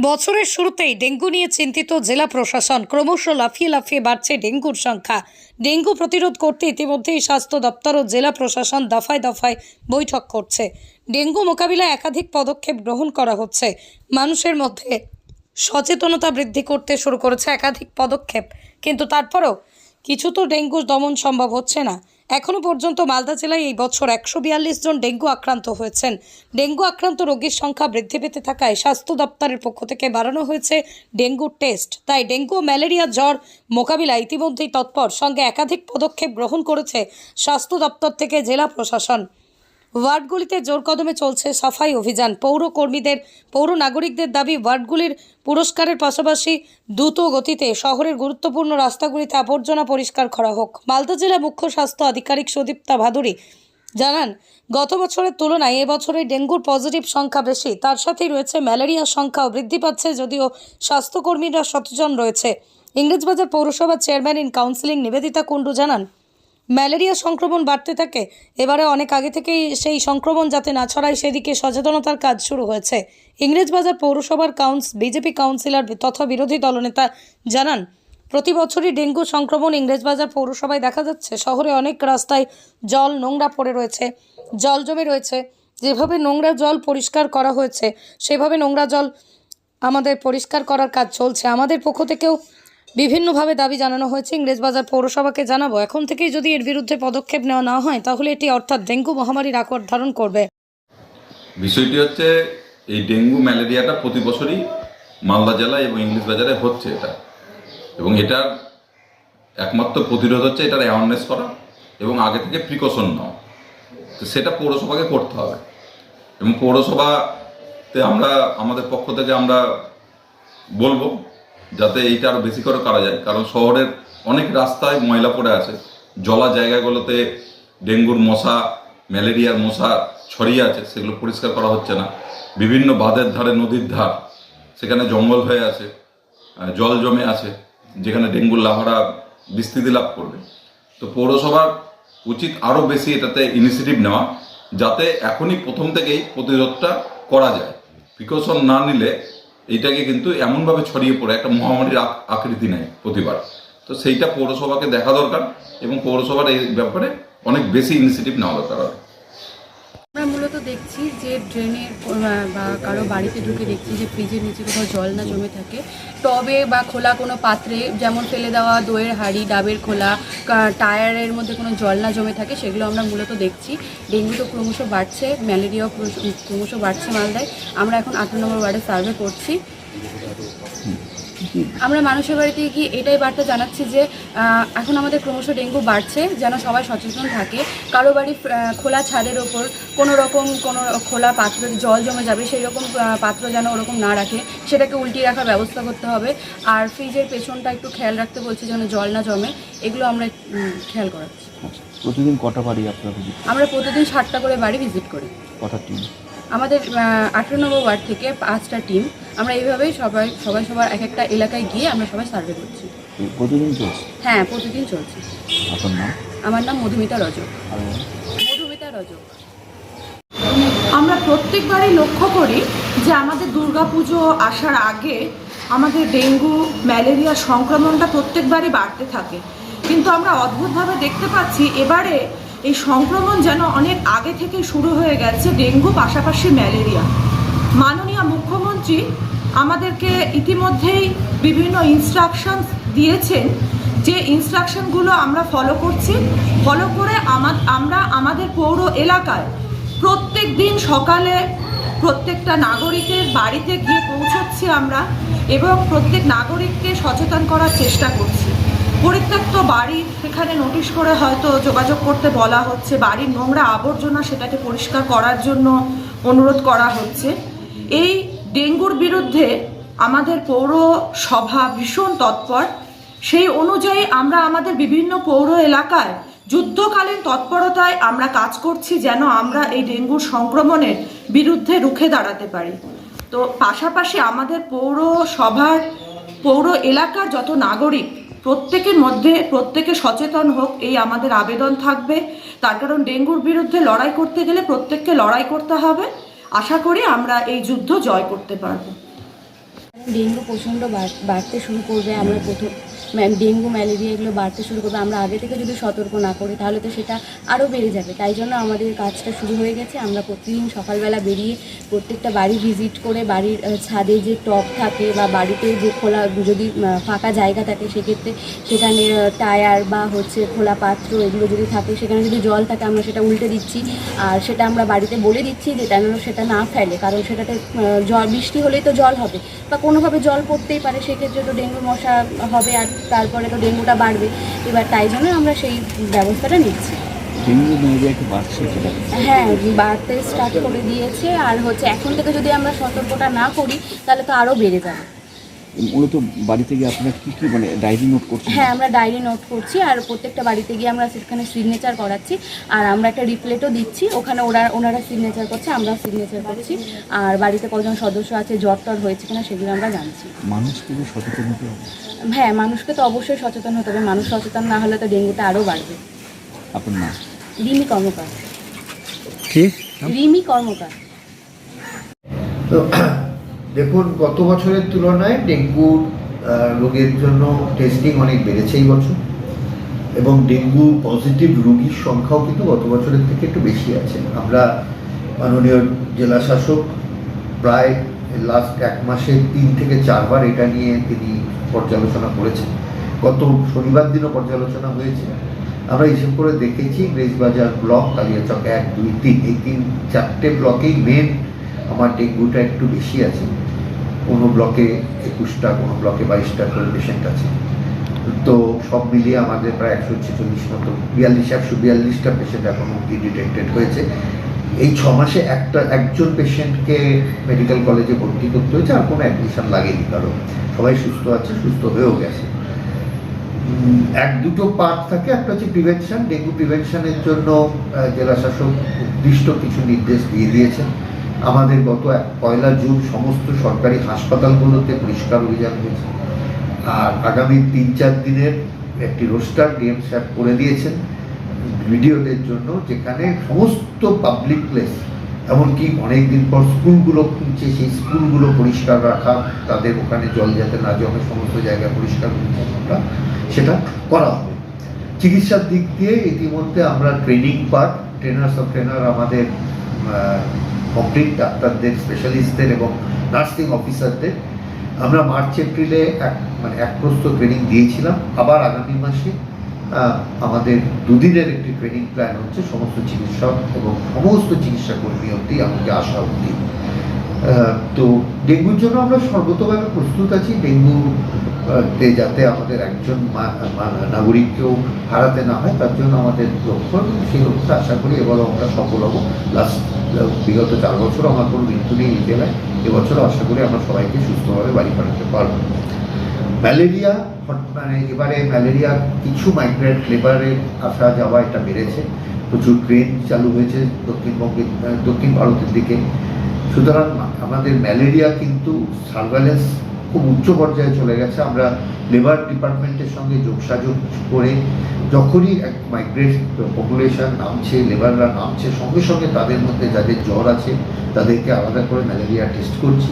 বছরের শুরুতেই ডেঙ্গু নিয়ে চিন্তিত জেলা প্রশাসন। ক্রমশ লাফিয়ে লাফিয়ে বাড়ছে ডেঙ্গুর সংখ্যা। ডেঙ্গু প্রতিরোধ করতে ইতিমধ্যেই স্বাস্থ্য দপ্তর ও জেলা প্রশাসন দফায় দফায় বৈঠক করছে। ডেঙ্গু মোকাবিলায় একাধিক পদক্ষেপ গ্রহণ করা হচ্ছে। মানুষের মধ্যে সচেতনতা বৃদ্ধি করতে শুরু করেছে একাধিক পদক্ষেপ, কিন্তু তারপরেও কিছু তো ডেঙ্গু দমন সম্ভব হচ্ছে না। এখনো পর্যন্ত মালদা জেলায় এই বছর 142 জন ডেঙ্গু আক্রান্ত হয়েছেন। ডেঙ্গু আক্রান্ত রোগীর সংখ্যা বৃদ্ধি পেতে থাকায় স্বাস্থ্য দপ্তরের পক্ষ থেকে বাড়ানো হয়েছে ডেঙ্গু টেস্ট। তাই ডেঙ্গু ও ম্যালেরিয়া জ্বর মোকাবিলায় ইতিমধ্যেই তৎপর, সঙ্গে একাধিক পদক্ষেপ গ্রহণ করেছে স্বাস্থ্য দপ্তর থেকে জেলা প্রশাসন। ওয়ার্ডগুলিতে জোর কদমে চলছে সাফাই অভিযান। পৌর নাগরিকদের দাবি, ওয়ার্ডগুলির পুরস্কারের পাশাপাশি দ্রুত গতিতে শহরের গুরুত্বপূর্ণ রাস্তাগুলিতে আবর্জনা পরিষ্কার করা হোক। মালদা জেলা মুখ্য স্বাস্থ্য আধিকারিক সুদীপ্তা ভাদুরী জানান, গত বছরের তুলনায় এবছরে ডেঙ্গুর পজিটিভ সংখ্যা বেশি। তার সাথেই রয়েছে ম্যালেরিয়ার সংখ্যাও বৃদ্ধি পাচ্ছে, যদিও স্বাস্থ্যকর্মীরা সচেতন রয়েছে। ইংরেজবাজার পৌরসভার chairman in counselling Nivedita Kundu জানান, ম্যালেরিয়া সংক্রমণ বাড়তে থাকে। এবারে অনেক আগে থেকেই সেই সংক্রমণ যাতে না ছড়ায় সেদিকে সচেতনতার কাজ শুরু হয়েছে। ইংরেজবাজার পৌরসভার বিজেপি কাউন্সিলর তথা বিরোধী দলনেতা জানান, প্রতি বছরই ডেঙ্গু সংক্রমণ ইংরেজবাজার পৌরসভায় দেখা যাচ্ছে। শহরে অনেক রাস্তায় জল নোংরা পড়ে রয়েছে, জল জমে রয়েছে। যেভাবে নোংরা জল পরিষ্কার করা হয়েছে সেভাবে নোংরা জল আমাদের পরিষ্কার করার কাজ চলছে। আমাদের পক্ষ থেকেও বিভিন্নভাবে দাবি জানানো হয়েছে। ইংরেজবাজার পৌরসভাকে জানাবো, এখন থেকেই যদি এর বিরুদ্ধে পদক্ষেপ নেওয়া না হয় তাহলে এটি অর্থাৎ ডেঙ্গু মহামারীর আকার ধারণ করবে। বিষয়টি হচ্ছে, এই ডেঙ্গু ম্যালেরিয়াটা প্রতি বছরই মালদা জেলায় এবং ইংরেজবাজারে হচ্ছে এবং এটার একমাত্র প্রতিরোধ হচ্ছে এটার অ্যাওয়ারনেস করা এবং আগে থেকে প্রিকশন নেওয়া। তো সেটা পৌরসভাকে করতে হবে এবং পৌরসভাতে আমরা আমাদের পক্ষ থেকে আমরা বলবো যাতে এইটা আরও বেশি করে করা যায়, কারণ শহরের অনেক রাস্তায় ময়লা পড়ে আছে। জলা জায়গাগুলোতে ডেঙ্গুর মশা, ম্যালেরিয়ার মশা ছড়িয়ে আছে, সেগুলো পরিষ্কার করা হচ্ছে না। বিভিন্ন বাঁধের ধারে, নদীর ধার, সেখানে জঙ্গল হয়ে আছে, জল জমে আছে, যেখানে ডেঙ্গুর লার্ভারা বিস্তৃতি লাভ করবে। তো পৌরসভার উচিত আরও বেশি এটাতে ইনিশিয়েটিভ নেওয়া, যাতে এখনই প্রথম থেকেই প্রতিরোধটা করা যায়। প্রিকশন না নিলে এইটাকে কিন্তু এমনভাবে ছড়িয়ে পড়ে একটা মহামারীর আকৃতি নেয় প্রতিবার। তো সেইটা পৌরসভাকে দেখা দরকার এবং পৌরসভার এই ব্যাপারে অনেক বেশি ইনিশিয়েটিভ নেওয়া দরকার হবে। আমরা মূলত দেখছি যে ড্রেনের বা কারো বাড়িতে ঢুকে দেখছি যে ফ্রিজের নিচে কোথাও জল না জমে থাকে, টবে বা খোলা কোনো পাত্রে, যেমন ফেলে দেওয়া দইয়ের হাঁড়ি, ডাবের খোলা, টায়ারের মধ্যে কোনো জল না জমে থাকে, সেগুলো আমরা মূলত দেখছি। ডেঙ্গু তো ক্রমশ বাড়ছে, ম্যালেরিয়াও ক্রমশ বাড়ছে মালদায়। আমরা এখন 18 নম্বর ওয়ার্ডে সার্ভে করছি। আমরা মানুষের বাড়িতে গিয়ে এটাই বার্তা জানাচ্ছি যে এখন আমাদের ক্রমশ ডেঙ্গু বাড়ছে, যেন সবাই সচেতন থাকে। কারো বাড়ি খোলা ছাদের ওপর কোনো খোলা পাত্র জল জমে যাবে সেই রকম পাত্র যেন ওরকম না রাখে, সেটাকে উল্টিয়ে রাখার ব্যবস্থা করতে হবে। আর ফ্রিজের পেছনটা একটু খেয়াল রাখতে বলছি যেন জল না জমে, এগুলো আমরা খেয়াল করাচ্ছি। প্রতিদিন কটা বাড়ি আপনারা ভিজিট? আমরা প্রতিদিন 7টা করে বাড়ি ভিজিট করি। কটা টিম? আমাদের 18 নম্বর ওয়ার্ড থেকে 5টা টিম। আমরা এইভাবেই সবার একটা এলাকায় গিয়ে আমরা সবাই সার্ভে করছি। প্রতিদিন চলছে? হ্যাঁ, প্রতিদিন চলছে। আপনার নাম? আমার নাম মধুমিতা রজক। আমরা প্রত্যেকবারই লক্ষ্য করি যে আমাদের দুর্গাপুজো আসার আগে আমাদের ডেঙ্গু ম্যালেরিয়া সংক্রমণটা প্রত্যেকবারই বাড়তে থাকে, কিন্তু আমরা অদ্ভুতভাবে দেখতে পাচ্ছি এবারে এই সংক্রমণ যেন অনেক আগে থেকে শুরু হয়ে গেছে, ডেঙ্গু পাশাপাশি ম্যালেরিয়া। মাননীয় মুখ্যমন্ত্রী আমাদেরকে ইতিমধ্যেই বিভিন্ন ইনস্ট্রাকশনস দিয়েছেন, যে ইনস্ট্রাকশনগুলো আমরা ফলো করছি। ফলো করে আমরা আমাদের পৌর এলাকায় প্রত্যেক দিন সকালে প্রত্যেকটা নাগরিকের বাড়িতে গিয়ে পৌঁছচ্ছি আমরা এবং প্রত্যেক নাগরিককে সচেতন করার চেষ্টা করছি। পরিত্যক্ত বাড়ি সেখানে নোটিশ করে হয়তো যোগাযোগ করতে বলা হচ্ছে, বাড়ির নোংরা আবর্জনা সেটাকে পরিষ্কার করার জন্য অনুরোধ করা হচ্ছে। এই ডেঙ্গুর বিরুদ্ধে আমাদের পৌরসভা ভীষণ তৎপর। সেই অনুযায়ী আমরা আমাদের বিভিন্ন পৌর এলাকায় যুদ্ধকালীন তৎপরতায় আমরা কাজ করছি, যেন আমরা এই ডেঙ্গুর সংক্রমণের বিরুদ্ধে রুখে দাঁড়াতে পারি। তো পাশাপাশি আমাদের পৌর এলাকার যত নাগরিক প্রত্যেকের মধ্যে প্রত্যেকে সচেতন হোক, এই আমাদের আবেদন থাকবে। তার কারণ ডেঙ্গুর বিরুদ্ধে লড়াই করতে গেলে প্রত্যেককে লড়াই করতে হবে। আশা করি আমরা এই যুদ্ধ জয় করতে পারব। ডেঙ্গু প্রচণ্ড বাড়তে শুরু করবে। আমরা ডেঙ্গু ম্যালেরিয়া এগুলো বাড়তে শুরু করবে। আমরা আগে থেকে যদি সতর্ক না করি তাহলে তো সেটা আরও বেড়ে যাবে। তাই জন্য আমাদের কাজটা শুরু হয়ে গেছে। আমরা প্রতিদিন সকালবেলা বেরিয়ে প্রত্যেকটা বাড়ি ভিজিট করে বাড়ির ছাদে যে টব থাকে বা বাড়িতে যে খোলা যদি ফাঁকা জায়গা থাকে সেক্ষেত্রে সেখানে টায়ার বা খোলা পাত্র এগুলো যদি থাকে, সেখানে যদি জল থাকে আমরা সেটা উল্টে দিচ্ছি। আর সেটা আমরা বাড়িতে বলে দিচ্ছি যে যেন সেটা না ফেলে, কারণ সেটাতে জল বৃষ্টি হলেই তো জল হবে বা কোনোভাবে জল পড়তেই পারে, সেক্ষেত্রে তো ডেঙ্গু মশা হবে আর তারপরে তো ডেঙ্গুটা বাড়বে। এবার তাই জন্য আমরা সেই ব্যবস্থাটা নিচ্ছি। ডেঙ্গু ম্যালেরিয়া কি বাড়ছে সেটা? হ্যাঁ, বাড়তে স্টার্ট করে দিয়েছে। আর এখন থেকে যদি আমরা সতর্কতা না করি তাহলে তো আরও বেড়ে যাবে। মূলত বাড়িতে গিয়ে আপনারা কী কী মানে ডায়েরি নোট করছেন? হ্যাঁ, আমরা ডায়েরি নোট করছি আর প্রত্যেকটা বাড়িতে গিয়ে আমরা সেখানে সিগনেচার করাচ্ছি। আর আমরা একটা রিপ্লেটও দিচ্ছি, ওখানে ওনারা সিগনেচার করছে, আমরাও সিগনেচার করছি। আর বাড়িতে কজন সদস্য আছে, জ্বর টর হয়েছে কিনা সেগুলো আমরা জানছি। মানুষকে যে সচেতন হতে হবে। হ্যাঁ, মানুষকে তো অবশ্যই সচেতন হতে হবে। মানুষ সচেতন না হলে তো ডেঙ্গুটা আরও বাড়বে। আপনার নাম? রিমি কর্মকার। কি? রিমি কর্মকার। তো দেখুন, গত বছরের তুলনায় ডেঙ্গু রোগের জন্য টেস্টিং অনেক বেড়েছে এই বছর, এবং ডেঙ্গু পজিটিভ রোগীর সংখ্যাও কিন্তু গত বছরের থেকে একটু বেশি আছে। আমরা মাননীয় জেলা শাসক প্রায় লাস্ট 1 মাসে 3 থেকে 4 বার এটা নিয়ে তিনি পর্যালোচনা করেছেন। গত শনিবার দিনও পর্যালোচনা হয়েছে। আমরা হিসেব করে দেখেছি ইংরেজবাজার ব্লক, কালিয়াচক 1, 2, 3 এই 4টে ব্লকেই মেন আমার ডেঙ্গুটা একটু বেশি আছে। কোনো ব্লকে 21টা, কোনো ব্লকে 22টা করে পেশেন্ট আছে। তো সব মিলিয়ে আমাদের প্রায় 146 মতো 142টা পেশেন্ট এখন অবধি ডিটেক্টেড হয়েছে। এই 6 মাসে একজন পেশেন্টকে মেডিকেল কলেজে ভর্তি করতে হয়েছে, আর কোনো অ্যাডমিশন লাগেনি, কারণ সবাই সুস্থ আছে, সুস্থ হয়েও গেছে। 1-2টো পার্ট থাকে। একটা হচ্ছে প্রিভেনশন। ডেঙ্গু প্রিভেনশনের জন্য জেলা শাসক নির্দিষ্ট কিছু নির্দেশ দিয়ে দিয়েছেন। আমাদের গত 1 জুন সমস্ত সরকারি হাসপাতালগুলোতে পরিষ্কার অভিযান হয়েছে। আর আগামী 3-4 দিনের একটি রোস্টার ডিএম সাহেব করে দিয়েছেন ভিডিওদের জন্য, যেখানে সমস্ত পাবলিক প্লেস, এমনকি অনেক দিন পর স্কুলগুলো খুলছে, সেই স্কুলগুলো পরিষ্কার রাখা, তাদের ওখানে জল যাতে না জমে, সমস্ত জায়গায় পরিষ্কার পরিচ্ছন্নতা সেটা করা হবে। চিকিৎসার দিক দিয়ে ইতিমধ্যে আমরা ট্রেনিং পার্ট, ট্রেনার আমাদের কমপ্লিট, ডাক্তারদের, স্পেশালিস্টদের এবং নার্সিং অফিসারদের আমরা মার্চ এপ্রিলে এক প্রস্ত ট্রেনিং দিয়েছিলাম। আবার আগামী মাসে আমাদের 2 দিনের একটি ট্রেনিং প্ল্যান হচ্ছে সমস্ত চিকিৎসক এবং সমস্ত চিকিৎসা কর্মী অবধি, এমনকি আশা অবধি। তো ডেঙ্গুর জন্য আমরা সর্বতভাবে প্রস্তুত আছি। ডেঙ্গুতে যাতে আমাদের একজন নাগরিককেও হারাতে না হয়, তার জন্য আমাদের লক্ষ্য, সেই লক্ষ্যে আশা করি এবারও আমরা সফল হব। বিগত 4 বছর আমার কোনো মৃত্যু নেই এই জেলায়, এবছরও আশা করি আমরা সবাইকে সুস্থভাবে বাড়ি পাঠাতে পারব। ম্যালেরিয়া, এবারে ম্যালেরিয়া কিছু মাইগ্রেন্ট লেবারের আসা যাওয়া এটা বেড়েছে। প্রচুর ট্রেন চালু হয়েছে দক্ষিণ ভারতের দিকে। সুতরাং আমাদের ম্যালেরিয়া কিন্তু সার্ভেলেন্স খুব উচ্চ পর্যায়ে চলে গেছে। আমরা লেবার ডিপার্টমেন্টের সঙ্গে যোগসাযোগ করে যখনই এক মাইগ্রেট পপুলেশন নামছে, লেবাররা নামছে, সঙ্গে সঙ্গে তাদের মধ্যে যাদের জ্বর আছে তাদেরকে আলাদা করে ম্যালেরিয়া টেস্ট করছি,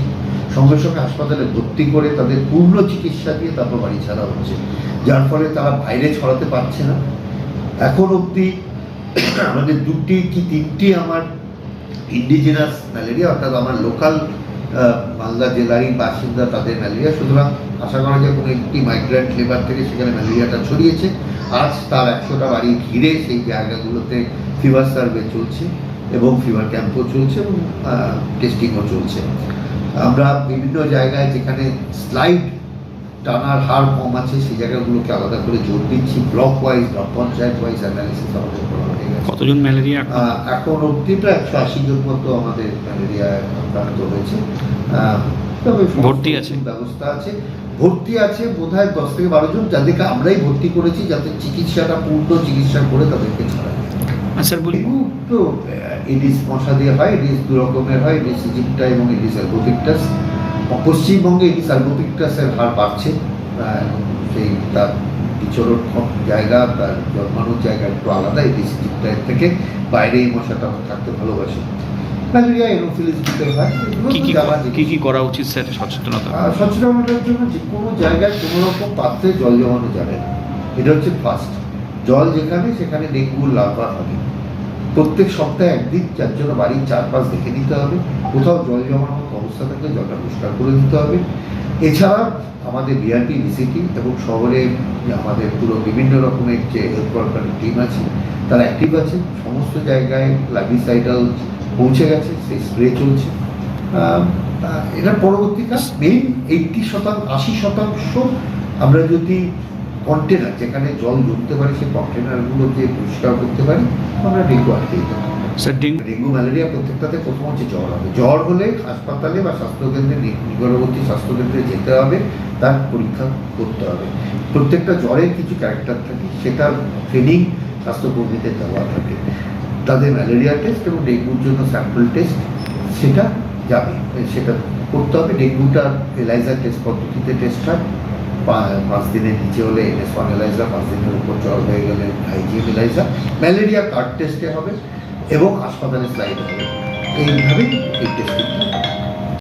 সঙ্গে সঙ্গে হাসপাতালে ভর্তি করে তাদের পূর্ণ চিকিৎসা দিয়ে তারপর বাড়ি ছাড়া হচ্ছে, যার ফলে তারা বাইরে ছড়াতে পারছে না। এখন অবধি আমাদের 2টি কি 3টি আমার ইন্ডিজিনাস ম্যালেরিয়া, অর্থাৎ আমার লোকাল মালদা জেলারই বাসিন্দা তাদের ম্যালেরিয়া। সুতরাং আশা করা যায় কোনো একটি মাইগ্রেন্ট লেবার থেকে সেখানে ম্যালেরিয়াটা ছড়িয়েছে। আজ তার 100টা বাড়ি ঘিরে সেই জায়গাগুলোতে ফিভার সার্ভে চলছে এবং ফিভার ক্যাম্পও চলছে এবং টেস্টিংও চলছে। আমরা বিভিন্ন জায়গায় যেখানে স্লাইড টানার হার কম আছে সেই জায়গাগুলোকে আলাদা করে জোর দিচ্ছি। ব্লক ওয়াইজ বা পঞ্চায়েত ওয়াইজ অ্যানালিসিস আমাদের করা হয়ে গেছে। কতজন ম্যালেরিয়া এখন অবধি প্রায় 180 জন মতো আমাদের ম্যালেরিয়া আক্রান্ত হয়েছে। তবে ভর্তি আছে, ব্যবস্থা আছে, ভর্তি আছে বোধহয় 10 থেকে 12 জন, যাদেরকে আমরাই ভর্তি করেছি যাতে চিকিৎসাটা পূর্ণ চিকিৎসা করে তাদেরকে ছাড়া যায়। স্যার বলি তো এডিস মশা দিয়ে হয়, এডিস 2 রকমের হয়, এডিস ইজিপ্টা এবং এডিস অ্যালবোপিক্টাস। পশ্চিমবঙ্গে এডিস অ্যালবোপিক্টাসের হার বাড়ছে। সেই তার বিচরণ জায়গা, তার জন্মানোর জায়গা একটু আলাদা এডিস ইজিপ্টার থেকে, বাইরে এই মশাটা থাকতে ভালোবাসে। ম্যালেরিয়া এনোফিলিস দিতে হয়, এগুলো কি তো কি জানা জিনিস। কি কি করা উচিত স্যার সচেতনতা? সচেতনতার জন্য যে কোনো জায়গায় কোনো রকম পাত্রে জল জমানো যাবে না, এটা হচ্ছে ফার্স্ট। জল যেখানে সেখানে ডেঙ্গুর লার্ভা হবে। প্রত্যেক সপ্তাহে একদিন যার জন্য বাড়ির চারপাশ দেখে নিতে হবে, কোথাও জল জমানোর মতো অবস্থা থাকলে জলটা পরিষ্কার করে দিতে হবে। এছাড়া আমাদের বিআরপি ভিসিটি এবং শহরে আমাদের পুরো বিভিন্ন রকমের যে হেলথ ওয়ার্কারের টিম আছে তারা অ্যাক্টিভ আছে, সমস্ত জায়গায় লার্ভিসাইডাল পৌঁছে গেছে, সেই স্প্রে চলছে। এটার পরবর্তীকাল মেইন 80% আমরা যদি কন্টেনার যেখানে জল জমতে পারে সেই কন্টেনারগুলোকে পরিষ্কার করতে পারি, আমরা ডেঙ্গু আটকে দিতে পারি। স্যার ডেঙ্গু ডেঙ্গু ম্যালেরিয়া প্রত্যেকটাতে প্রথম হচ্ছে জ্বর হবে। জ্বর হলে হাসপাতালে বা স্বাস্থ্যকেন্দ্রে নিকটবর্তী স্বাস্থ্যকেন্দ্রে যেতে হবে, তার পরীক্ষা করতে হবে। প্রত্যেকটা জ্বরের কিছু ক্যারেক্টার থাকে, সেটার ট্রেনিং স্বাস্থ্যকর্মীদের দেওয়া থাকে। তাদের ম্যালেরিয়া টেস্ট এবং ডেঙ্গুর জন্য স্যাম্পল টেস্ট সেটা যাবে, সেটা করতে হবে। ডেঙ্গুটা এলাইজার টেস্ট পদ্ধতিতে টেস্ট হয়। 5 দিনের নিচে হলে NS1 এলাইজার, 5 দিনের উপর জ্বর হয়ে গেলে IgM এলাইজার। ম্যালেরিয়া কার্ড টেস্টে হবে এবং হাসপাতালে স্লাইড হবে। এইভাবেই এই টেস্টিংটা